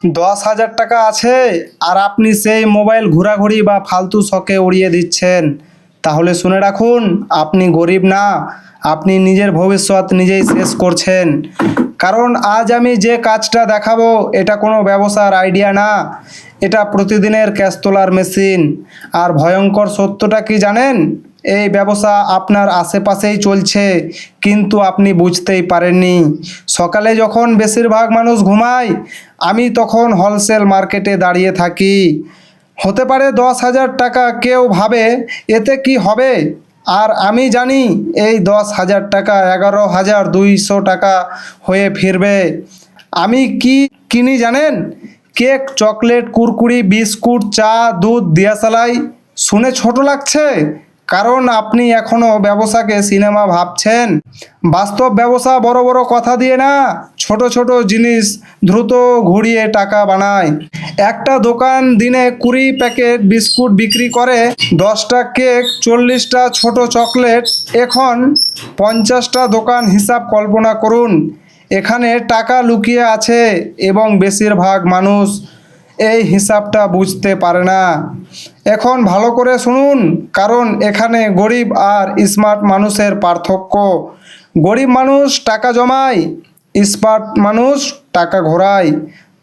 10,000 টাকা আছে আর আপনি সেই মোবাইল ঘোরাঘুরি বা ফালতু শখে উড়িয়ে দিচ্ছেন, তাহলে শুনে রাখুন, আপনি গরিব না, আপনি নিজের ভবিষ্যৎ নিজেই শেষ করছেন। কারণ আজ আমি যে কাজটা দেখাবো এটা কোনো ব্যবসার আইডিয়া না, এটা প্রতিদিনের ক্যাশ তোলার মেশিন। আর ভয়ঙ্কর সত্যটা কি জানেন? এই ব্যবসা আপনার আশেপাশেই চলছে, কিন্তু আপনি বুঝতেই পারেননি। সকালে যখন বেশিরভাগ মানুষ ঘুমায়, আমি তখন হোলসেল মার্কেটে দাঁড়িয়ে থাকি। হতে পারে 10,000 টাকা, কেউ ভাবে এতে কি হবে, আর আমি জানি এই 10,000 টাকা 11,200 টাকা হয়ে ফিরবে। আমি কি কিনি জানেন? কেক, চকলেট, কুরকুরি, বিস্কুট, চা, দুধ, দিয়াশালাই। শুনে ছোট লাগছে, কারণ আপনি এখনো ব্যবসাকে সিনেমা ভাবছেন। বাস্তব ব্যবসা বড় বড় কথা দিয়ে না, ছোট ছোট জিনিস দ্রুত ঘুরিয়ে টাকা বানায়। একটা দোকান দিনে 20 প্যাকেট বিস্কুট বিক্রি করে, 10টা কেক, 40টা ছোট চকলেট। এখন 50টা দোকান, হিসাব কল্পনা করুন। এখানে টাকা লুকিয়ে আছে এবং বেশিরভাগ মানুষ এই হিসাবটা বুঝতে পারে না। এখন ভালো করে শুনুন, কারণ এখানে গরিব আর স্মার্ট মানুষের পার্থক্য। গরিব মানুষ টাকা জমায়, স্মার্ট মানুষ টাকা ঘোরায়।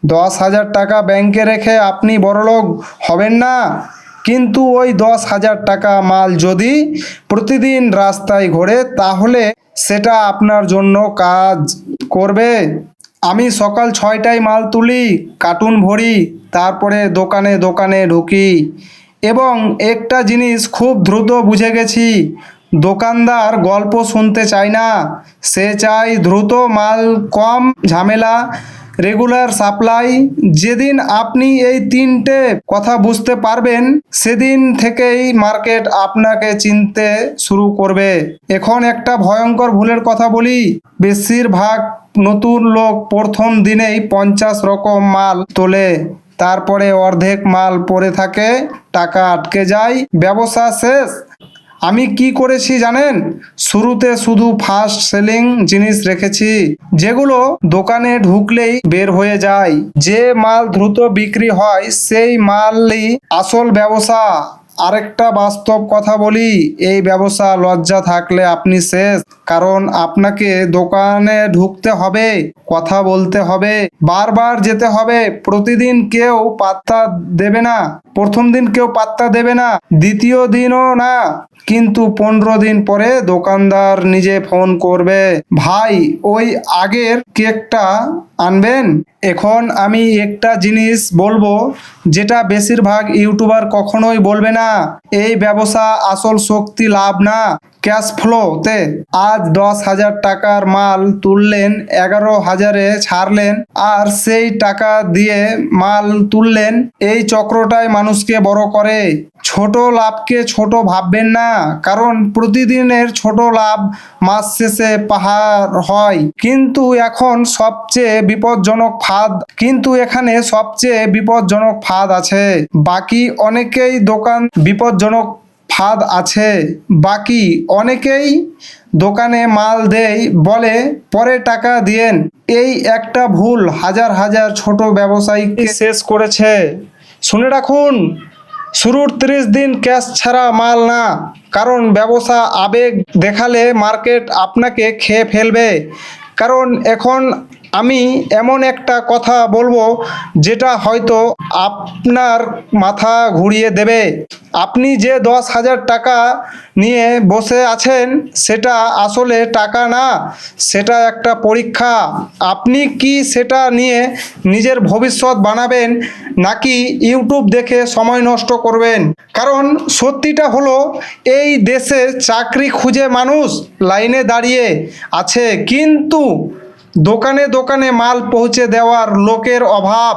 10,000 টাকা ব্যাংকে রেখে আপনি বড়লোক হবেন না, কিন্তু ওই 10,000 টাকা মাল যদি প্রতিদিন রাস্তায় ঘোরে, তাহলে সেটা আপনার জন্য কাজ করবে। আমি সকাল 6টায় মাল তুলি, কার্টুন ভরি, তারপরে দোকানে দোকানে ঢুকি। এবং একটা জিনিস খুব দ্রুত বুঝে গেছি, দোকানদার গল্প শুনতে চায় না, সে চায় দ্রুত মাল, কম ঝামেলা, রেগুলার সাপ্লাই। যেদিন আপনি এই 3টে কথা বুঝতে পারবেন, সেদিন থেকেই মার্কেট আপনাকে চিনতে শুরু করবে। এখন একটা ভয়ঙ্কর ভুলের কথা বলি, বেশিরভাগ নতুন লোক প্রথম দিনেই 50 রকম মাল তোলে, তারপরে অর্ধেক মাল পড়ে থাকে, টাকা আটকে যায়, ব্যবসা শেষ। আমি কি করেছি জানেন? শুরুতে শুধু ফার্স্ট সেলিং জিনিস রেখেছি, যেগুলো দোকানে ঢুকলেই বের হয়ে যায়। যে মাল দ্রুত বিক্রি হয় সেই মালই আসল ব্যবসা। আরেকটা বাস্তব কথা বলি, এই ব্যবসা লজ্জা থাকলে আপনি শেষ। কারণ আপনাকে দোকানে ঢুকতে হবে, কথা বলতে হবে, বারবার যেতে হবে। প্রতিদিন কেউ পাত্তা দেবে না, প্রথম দিন কেউ পাত্তা দেবে না, দ্বিতীয় দিনও না, কিন্তু 15 দিন পরে দোকানদার নিজে ফোন করবে, ভাই ওই আগের কেকটা আনবেন। এখন আমি একটা জিনিস বলবো, যেটা বেশিরভাগ ইউটিউবার কখনোই বলবে না। এই ব্যবসা আসল শক্তি লাভ না, ক্যাশ ফ্লোতে। আজ 10,000 টাকার মাল তুললেন, 11,000-এ ছাড়লেন, আর সেই টাকা দিয়ে মাল তুললেন। এই চক্রটাই মানুষকে বড় করে। ছোট লাভকে ছোট ভাববেন না, কারণ প্রতিদিনের ছোট লাভ মাস শেষে পাহাড় হয়। এখানে সবচেয়ে বিপজ্জনক ফাঁদ আছে। বাকি অনেকেই দোকানে মাল দেয়, বলে পরে টাকা দিয়েন। এই একটা ভুল হাজার হাজার ছোট ব্যবসায়ীকে শেষ করেছে। শুনে রাখুন, শুরুর 30 দিন ক্যাশ ছাড়া মাল না, কারণ ব্যবসা আবেগ দেখালে মার্কেট আপনাকে খেয়ে ফেলবে। কারণ এখন আমি এমন একটা কথা বলবো, যেটা হয়তো আপনার মাথা ঘুরিয়ে দেবে। আপনি যে 10,000 টাকা নিয়ে বসে আছেন, সেটা আসলে টাকা না, সেটা একটা পরীক্ষা। আপনি কি সেটা নিয়ে নিজের ভবিষ্যৎ বানাবেন, নাকি ইউটিউব দেখে সময় নষ্ট করবেন? কারণ সত্যিটা হলো, এই দেশে চাকরি খুঁজে মানুষ লাইনে দাঁড়িয়ে আছে, কিন্তু দোকানে দোকানে মাল পৌঁছে দেওয়ার লোকের অভাব।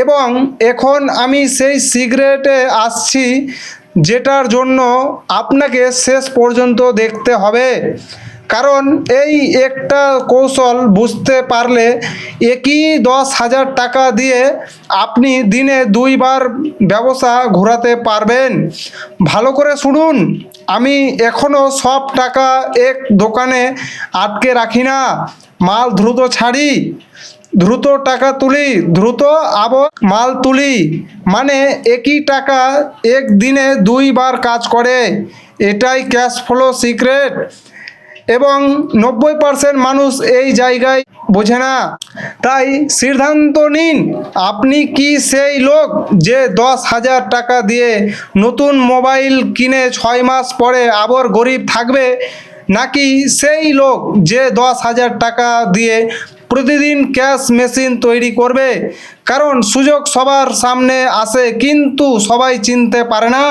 এবং এখন আমি সেই সিগারেটে আসছি, যেটার জন্য আপনাকে শেষ পর্যন্ত দেখতে হবে। কারণ এই একটা কৌশল বুঝতে পারলে একই 10,000 টাকা দিয়ে আপনি দিনে 2বার ব্যবসা ঘোরাতে পারবেন। ভালো করে শুনুন, আমি এখনো সব টাকা এক দোকানে আটকে রাখি না, মাল দ্রুত ছাড়ি। দ্রুত টাকা তুলি, দ্রুত আবার মাল তুলি, মানে একই টাকা একদিনে দুইবার কাজ করে। এটাই ক্যাশ ফ্লো সিক্রেট, এবং 90% মানুষ এই জায়গায় বোঝে না। তাই সিদ্ধান্ত নিন, আপনি কি সেই লোক যে 10,000 টাকা দিয়ে নতুন মোবাইল কিনে 6 মাস পরে আবার গরিব থাকবে, নাকি সেই লোক যে 10,000 টাকা দিয়ে প্রতিদিন ক্যাশ মেশিন তৈরি করবে? কারণ সুযোগ সবার সামনে আসে, কিন্তু সবাই চিনতে পারে না।